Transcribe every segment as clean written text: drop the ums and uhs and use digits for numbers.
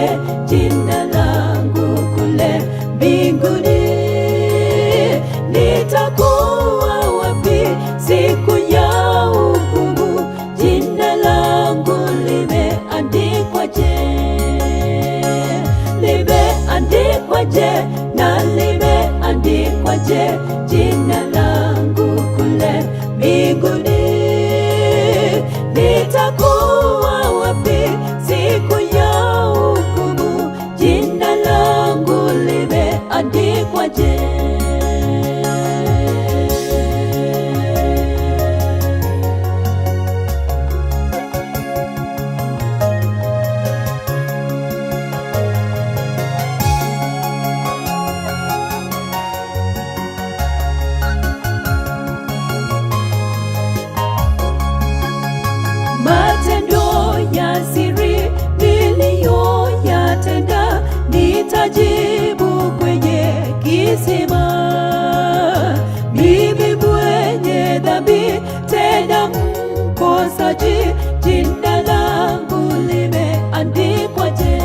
je, jina langu kule mbinguni? Nitakuwa wapi siku ya hukumu? Jina langu limeandikwaje? Limeandikwaje na limeandikwaje jina langu kule mbinguni? Nitakuwa wapi siku ya hukumu? Jina langu limeandikwaje? Matendo ya siri niliyoyatenda nitajibu kwenye kisima. Mimi mwenye dhambi tena mkosaji, jina langu limeandikwaje?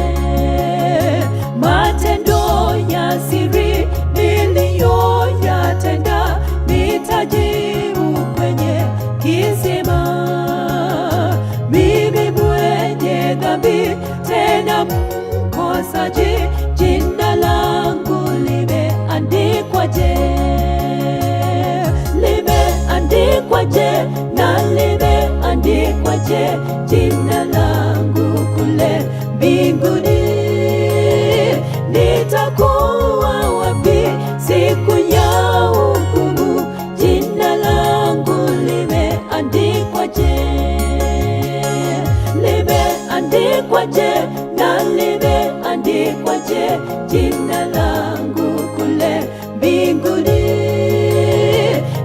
Matendo ya siri niliyoyatenda nitajibu kwenye kisima. Mimi mwenye dhambi tena mkosaji, jina langu limeandikwaje? Limeandikwaje na limeandikwaje jina langu kule mbinguni? Nitakuwa wapi siku ya hukumu? Jina langu limeandikwaje? Limeandikwaje na limeandikwaje jina langu kule mbinguni?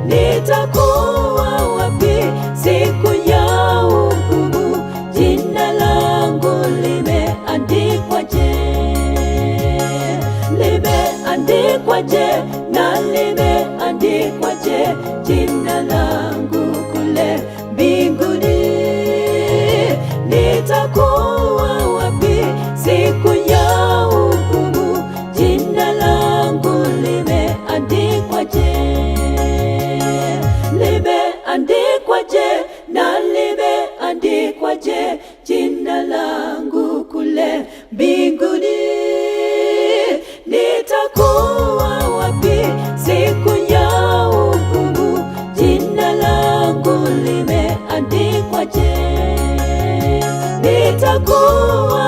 Nitakuwa wapi siku ya hukumu? Jina langu limeandikwaje? Limeandikwaje na limeandikwaje jina langu kule mbinguni? Nitakuwa wapi siku ya hukumu? Jina langu limeandikwaje? Limeandikwaje na limeandikwaje jina langu kule mbinguni? Nitakuwa wapi siku ya hukumu? Jina langu limeandikwaje? Nitakuwa